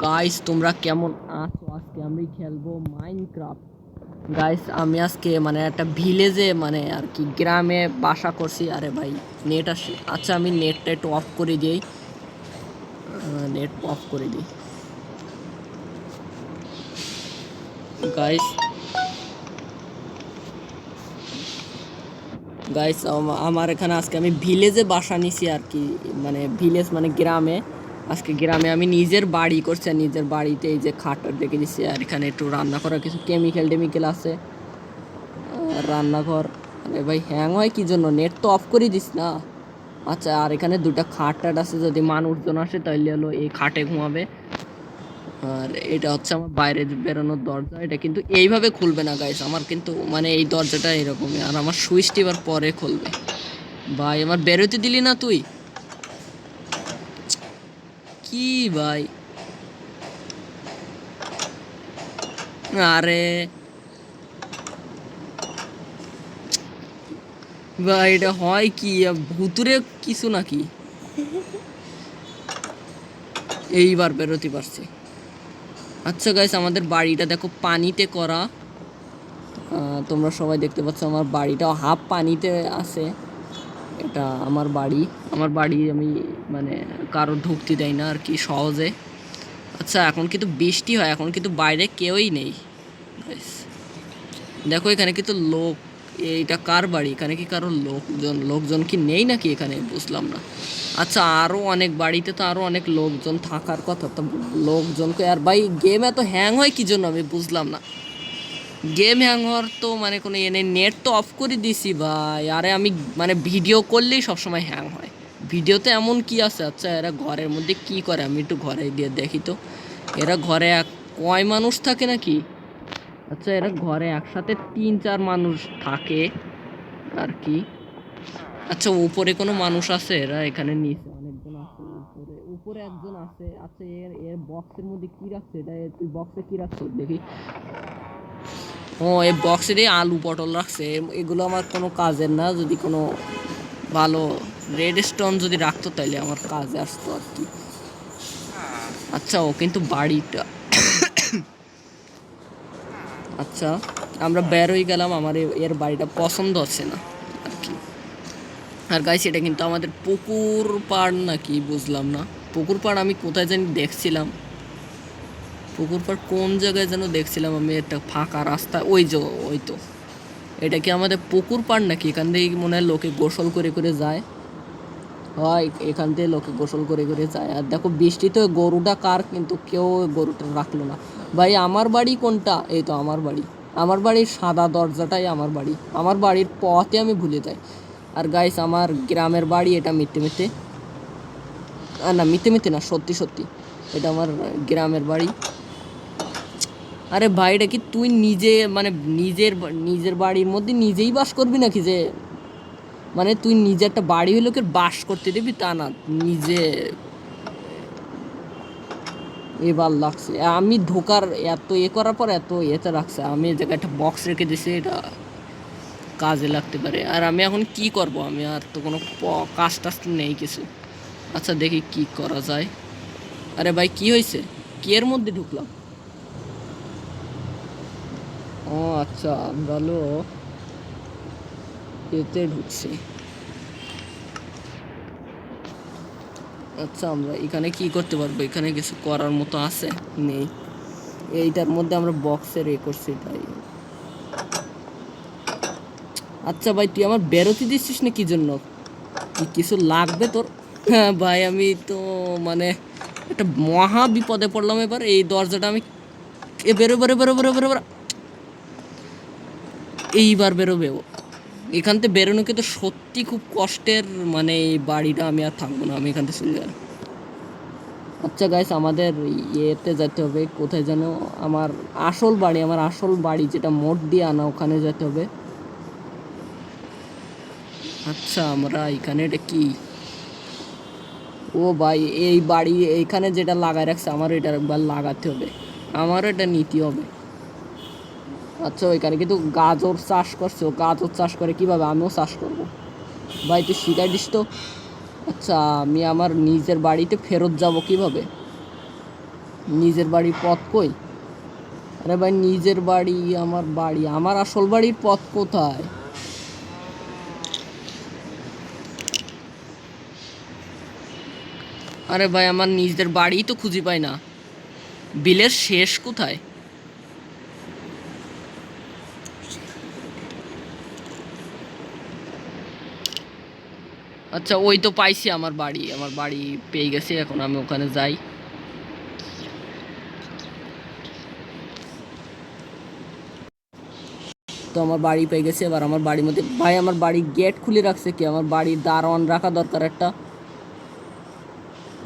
Guys তোমরা কেমন আছো? আজকে আমি খেলবো মাইনক্রাফট। গাইস আমি আজকে মানে একটা ভিলেজে মানে আর কি গ্রামে বাসা করছি। আরে ভাই নেট আসে, আচ্ছা আমি নেটটা একটু অফ করে দিই। নেট অফ করে দিই। গাইস গাইস আমার এখানে আজকে আমি ভিলেজে বাসা নিছি আর কি। মানে ভিলেজ মানে গ্রামে। আজকে গ্রামে আমি নিজের বাড়ি করছি, আর নিজের বাড়িতে এই যে খাটটা দেখে দিচ্ছি, আর এখানে একটু রান্না করার কিছু কেমিক্যাল টেমিক্যাল আছে। রান্নাঘর। আরে ভাই হ্যাং হয় কি জন্য? নেট তো অফ করে দিস না। আচ্ছা, আর এখানে দুটা খাট টাট আছে, যদি মানুষজন আসে তাহলে হলো এই খাটে ঘুমাবে। আর এটা হচ্ছে আমার বাইরে বেরোনোর দরজা। এটা কিন্তু এইভাবে খুলবে না গাইস, আমার কিন্তু মানে এই দরজাটা এরকমই, আর আমার সুইচটি এবার পরে খুলবে। ভাই আমার বেরোতে দিলি না তুই? কি ভাই? আরে ভাই এটা হয় কি? ভুতুরে কিছু নাকি? এইবার বেরোতে পারছি। আচ্ছা গাইস, আমাদের বাড়িটা দেখো পানিতে করা। তোমরা সবাই দেখতে পাচ্ছ আমার বাড়িটাও হাফ পানিতে আছে। এটা আমার বাড়ি। আমার বাড়ি আমি মানে কারো ঢুকতে দেয় না আর কি সহজে। আচ্ছা এখন কিন্তু বৃষ্টি হয়, এখন কিন্তু বাইরে কেউই নেই। Guys, দেখো এখানে কিন্তু লোক। এইটা কার বাড়ি? এখানে কি কারো লোকজন লোকজন কি নেই নাকি এখানে? বুঝলাম না। আচ্ছা আরও অনেক বাড়িতে তো আরও অনেক লোকজন থাকার কথা, তো লোকজনকে আর ভাই গেম এত হ্যাং হয় কি জন্য আমি বুঝলাম না। গেম হ্যাং হওয়ার তো মানে কোনো এনে নেট তো অফ করে দিছি ভাই। আরে আমি মানে ভিডিও করলেই সবসময় হ্যাং হয়। ভিডিওতে এমন কি আছে? আচ্ছা এরা ঘরের মধ্যে কি করে আমি একটু ঘরে দিয়ে দেখি তো। এরা ঘরে কয় মানুষ থাকে নাকি? আচ্ছা এরা ঘরে একসাথে 3-4 মানুষ থাকে আর কি। আচ্ছা উপরে কোনো মানুষ আছে? এরা এখানে নিচে অনেকজন আছে, উপরে উপরে একজন আছে। আচ্ছা এর এর বক্সের মধ্যে কি রাখছে? এটা তুই বক্সে কি রাখছো দেখি। ও এই বক্সে দিয়ে আলু পটল রাখছে। এগুলো আমার কোনো কাজের না। যদি কোনো ভালো রেড স্টোন যদি রাখতো তাইলে আমার কাজে আসতো আর কি। আচ্ছা ও কিন্তু বাড়িটা আচ্ছা আমরা বের হয়ে গেলাম, আমার এর বাড়িটা পছন্দ হচ্ছে না আর কি। আর গাইস এটা কিন্তু আমাদের পুকুর পাড় নাকি বুঝলাম না। পুকুর পাড় আমি কোথায় জানি দেখছিলাম। পুকুর পাড় কোন জায়গায় যেন দেখছিলাম আমি, একটা ফাঁকা রাস্তা। ওই যে ওই তো। এটা কি আমাদের পুকুর পাড় নাকি? এখান থেকে মনে হয় লোকে গোসল করে করে যায়। হয় এখান থেকে লোকে গোসল করে করে যায়। আর দেখো বৃষ্টিতে গরুটা কার? কিন্তু কেউ গরুটা রাখলো না। ভাই আমার বাড়ি কোনটা? এই তো আমার বাড়ি। আমার বাড়ির সাদা দরজাটাই আমার বাড়ি। আমার বাড়ির পথে আমি ভুলে যাই। আর গাইস আমার গ্রামের বাড়ি এটা মিথ্যে মিথ্যে। না মিথ্যে মিথ্যে না, সত্যি সত্যি। এটা আমার গ্রামের বাড়ি। আরে ভাই এটা কি তুই নিজে মানে নিজের বাড়ির মধ্যে নিজেই বাস করবি নাকি? যে মানে তুই নিজে একটা বাড়ি হলে ওকে বাস করতে দিবি তা না? নিজে এবার লাগছে আমি ঢোকার এত করার পর এত এতে রাখছে। আমি এই জায়গায় একটা বক্স রেখে দিছি, এটা কাজে লাগতে পারে। আর আমি এখন কি করব? আমি আর তো কোনো কাজ টাজ নেই কিছু। আচ্ছা দেখি কি করা যায়। আরে ভাই কি হয়েছে? কি এর মধ্যে ঢুকলাম? ও আচ্ছা আমরা হলো এতে ঢুকছি। আচ্ছা আমরা এখানে কি করতে পারবো? এখানে কিছু করার মতো আছে? নেই। এইটার মধ্যে আমরা বক্সের করছি তাই। আচ্ছা ভাই তুই আমার বেরোতে দিচ্ছিস না কি জন্য? কি কিছু লাগবে তোর? হ্যাঁ ভাই আমি তো মানে একটা মহা বিপদে পড়লাম এবার। এই দরজাটা আমি বেরো বেরো বেরো বেরো বেরো বেরো। এইবার বেরোবে ও। এখান থেকে বেরোনো কিন্তু সত্যি খুব কষ্টের। মানে এই বাড়িটা আমি আর থাকবো না, আমি এখান থেকে চলে যাবো। আচ্ছা গাইস আমাদের ইয়েতে যেতে হবে, কোথায় যেন আমার আসল বাড়ি যেটা মোট দিয়ে আনা, ওখানে যেতে হবে। আচ্ছা আমরা এখানে এটা কি? ও ভাই এই বাড়ি এইখানে যেটা লাগাই রাখছে আমার এটা একবার লাগাতে হবে। আমার এটা নিতে হবে। আচ্ছা ওইখানে কিন্তু গাজর চাষ করছে। ও গাজর চাষ করে কিভাবে? আমিও চাষ করব। ভাই তুই শিখাই দিস তো। আচ্ছা আমি আমার নিজের বাড়িতে ফেরত যাব কিভাবে? নিজের বাড়ির পথ কই? আরে ভাই নিজের বাড়ি, আমার আসল বাড়ির পথ কোথায়? আরে ভাই আমার নিজের বাড়ি তো খুঁজে পাই না, বিলের শেষ কোথায়? আচ্ছা ওই তো পাইছি আমার বাড়ি পেয়ে গেছি, এখন আমি ওখানে যাই। তো আমার বাড়ি পেয়ে গেছে, এবার আমার বাড়ির মধ্যে ভাই আমার বাড়ির গেট খুলে রাখছে কি? আমার বাড়ির দারোয়ান রাখা দরকার একটা।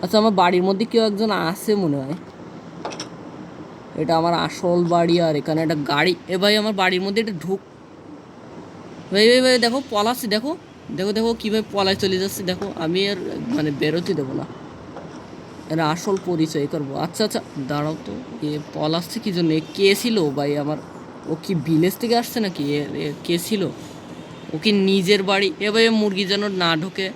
আচ্ছা আমার বাড়ির মধ্যে কেউ একজন আছে মনে হয়। এটা আমার আসল বাড়ি আর এখানে একটা গাড়ি। এ ভাই আমার বাড়ির মধ্যে এটা ভাই ভাই ভাই দেখো পলাচ্ছে, দেখো দেখো দেখো কীভাবে পলায় চলে যাচ্ছে, দেখো আমি আর মানে বেরোতে দেবো না, এরা আসল পরিচয় করবো। আচ্ছা আচ্ছা দাঁড়াও তো, এ পলাচ্ছে কি জন্য? কে ছিল ভাই আমার? ও কি ভিলেজ থেকে আসছে নাকি? কে ছিল? ও কি নিজের বাড়ি? এ ভাই মুরগি যেন না ঢোকে।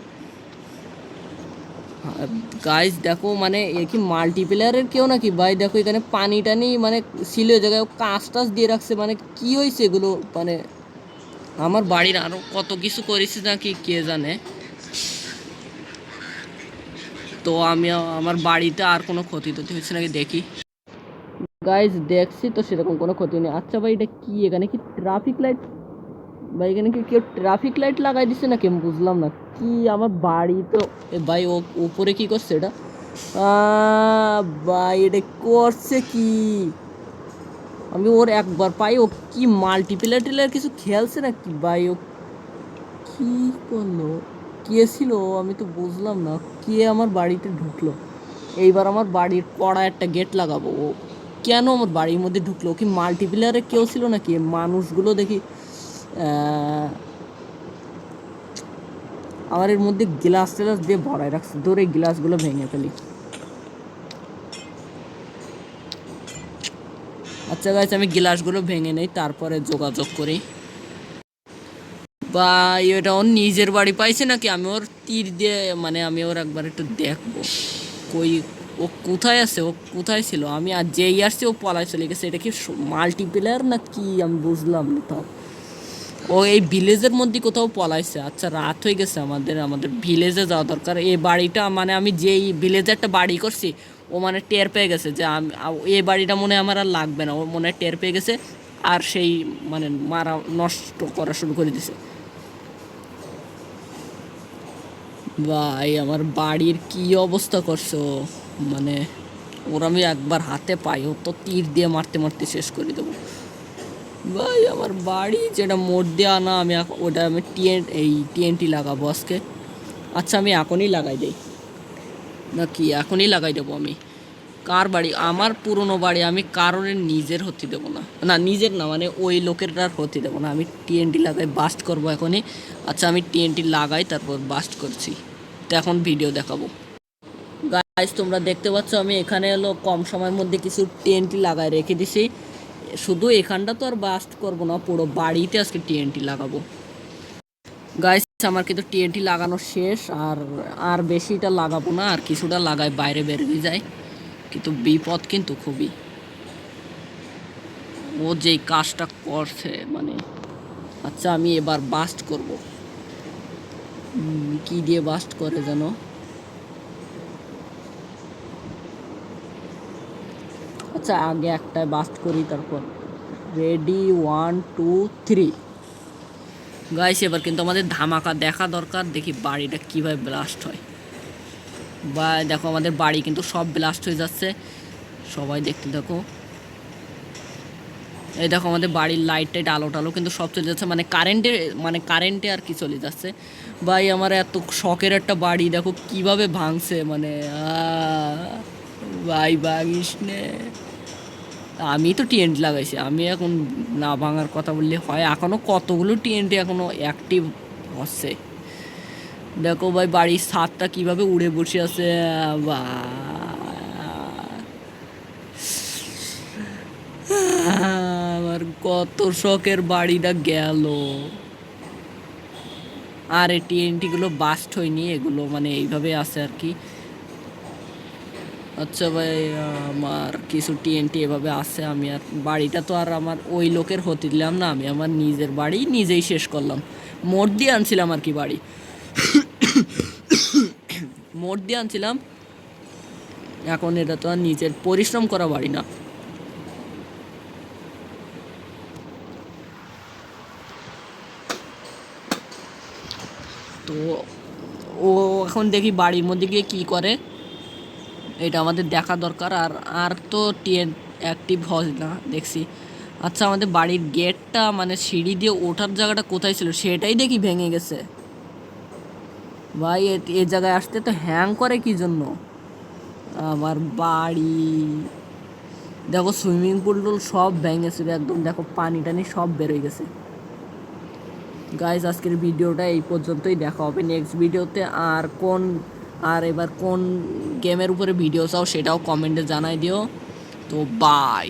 গাইজ দেখো মানে এ কি মাল্টিপ্লেয়ারের কেউ নাকি ভাই? দেখো এখানে পানি টানি মানে ছিল ওই জায়গায়, কাঁচ টাচ দিয়ে রাখছে, মানে কি হয়েছে এগুলো? মানে আমার বাড়ির আরও কত কিছু করেছে নাকি কে জানে। তো আমি আমার বাড়িতে আর কোনো ক্ষতি টতি হয়েছে নাকি দেখি। গাইজ দেখছি তো সেরকম কোনো ক্ষতি নেই। আচ্ছা ভাই এটা কি? এখানে কি ট্রাফিক লাইট? ভাই এখানে কি কেউ ট্রাফিক লাইট লাগাই দিছে নাকি? আমি বুঝলাম না কি। আমার বাড়ি তো ভাই ও উপরে কি করছে এটা? ভাই এটা করছে কি? আমি ওর একবার পাই, ও কি মাল্টিপ্লেয়ার টিলার কিছু খেলছে নাকি ভাই? ও কি করলো? কে ছিল? আমি তো বুঝলাম না কে আমার বাড়িতে ঢুকলো। এইবার আমার বাড়ির কড়া একটা গেট লাগাবো। ও কেন আমার বাড়ির মধ্যে ঢুকলো? কি মাল্টিপ্লেয়ারে কেউ ছিল নাকি? মানুষগুলো দেখি আমার এর মধ্যে গ্লাস টেলাস দিয়ে ভরাই রাখছে, ধরে গ্লাসগুলো ভেঙে ফেলি। আচ্ছা গাইস আমি গ্লাসগুলো ভেঙে নেই, তারপরে যোগাযোগ করি। বা এটা ওর নিজের বাড়ি পাইছে নাকি? আমি ওর তীর দিয়ে মানে আমি ওর একবার একটু দেখবো কই ও কোথায় আছে, ও কোথায় ছিল। আমি আর যেই আসছি ও পলায় চলে গেছে। এটা কি মাল্টিপ্লেয়ার না কি আমি বুঝলাম না। তাও ও এই ভিলেজের মধ্যে কোথাও পলাইছে। আচ্ছা রাত হয়ে গেছে, আমাদের ভিলেজে যাওয়া দরকার। এই বাড়িটা মানে আমি যেই ভিলেজে একটা বাড়ি করছি ও মানে টের পেয়ে গেছে যে আমি এই বাড়িটা মনে হয় আমার আর লাগবে না। ও মনে হয় টের পেয়ে গেছে আর সেই মানে মারা নষ্ট করা শুরু করে দিছে। ভাই আমার বাড়ির কি অবস্থা করছো? মানে ওর আমি একবার হাতে পাই ও তো তীর দিয়ে মারতে মারতে শেষ করে দেবো। ভাই আমার বাড়ি যেটা মোট দিয়ে আনা, আমি ওটা আমি টিএনটি লাগাবো আজকে। আচ্ছা আমি এখনই লাগাই দিই নাকি? এখনই লাগাই দেবো আমি। কার বাড়ি? আমার পুরনো বাড়ি, আমি কারণের নিজের হতে দেবো না, না নিজের না মানে ওই লোকের আর হতে দেবো না। আমি টিএনটি লাগাই বাস্ট করবো এখনই। আচ্ছা আমি টিএনটি লাগাই তারপর বাস্ট করছি, তো এখন ভিডিও দেখাবো। গাইস তোমরা দেখতে পাচ্ছ আমি এখানে হলো কম সময়ের মধ্যে কিছু টিএনটি লাগাই রেখে দিছি। শুধু এখানটা তো আর বাস্ট করবো না, পুরো বাড়িতে আজকে টিএনটি লাগাবো। গাইস আমার কিন্তু টিএনটি লাগানো শেষ, আর আর বেশিটা লাগাবো না, আর কিছুটা লাগাই বাইরে বেরিয়ে যায়। কিন্তু বিপদ কিন্তু খুবই, ও যেই কাজটা করছে মানে। আচ্ছা আমি এবার বাস্ট করব। কি দিয়ে বাস্ট করে জানো? আচ্ছা আগে একটাই বাস্ট করি তারপর। রেডি 1 2 3। গাইস এবার কিন্তু আমাদের ধামাকা দেখা দরকার, দেখি বাড়িটা কিভাবে ব্লাস্ট হয়। বা দেখো আমাদের বাড়ি কিন্তু সব ব্লাস্ট হয়ে যাচ্ছে, সবাই দেখতে দেখো। এই দেখো আমাদের বাড়ির লাইট টাইট আলো টালো কিন্তু সব চলে যাচ্ছে, মানে কারেন্টে আর কি চলে যাচ্ছে। ভাই আমার এত শখের একটা বাড়ি দেখো কিভাবে ভাঙছে, মানে ভাই ভাঙিস নে। আমি তো টিএনটি লাগাইছি, আমি এখন না ভাঙার কথা বললে হয়? এখনও কতগুলো টিএনটি এখনও অ্যাক্টিভ হচ্ছে। দেখো ভাই বাড়ির ছাদটা কিভাবে উড়ে বসে আছে। বা আমার কত শখের বাড়িটা গেল। আর এই টিএনটি গুলো বাস্ট হয়নি, এগুলো মানে এইভাবে আছে আর কি। আচ্ছা ভাই, আমার কিছু টিএনটি এভাবে আছে। আমি আর বাড়িটা তো আর আমার ওই লোকের হতে দিলাম না, আমি আমার নিজের বাড়ি নিজেই শেষ করলাম। মোট দিয়ে আনছিলাম আর কি বাড়ি, মোট দিয়ে আনছিলাম। এখন এটা তো আর নিজের পরিশ্রম করা বাড়ি না। তো ও এখন দেখি বাড়ির মধ্যে গিয়ে কী করে, এটা আমাদের দেখা দরকার। আর আর তো টিএন অ্যাক্টিভ হয় না দেখছি। আচ্ছা, আমাদের বাড়ির গেটটা মানে সিঁড়ি দিয়ে ওঠার জায়গাটা কোথায় ছিল সেটাই দেখি ভেঙে গেছে। ভাই এ জায়গায় আসতে তো হ্যাং করে কি জন্য? আমার বাড়ি দেখো, সুইমিং পুল টুল সব ভেঙেছিল একদম, দেখো পানি টানি সব বেরোয় গেছে। গাইজ, আজকের ভিডিওটা এই পর্যন্তই, দেখা হবে নেক্সট ভিডিওতে। আর এবার কোন গেমের উপরে ভিডিও চাও সেটাও কমেন্টে জানাই দিও। তো বাই।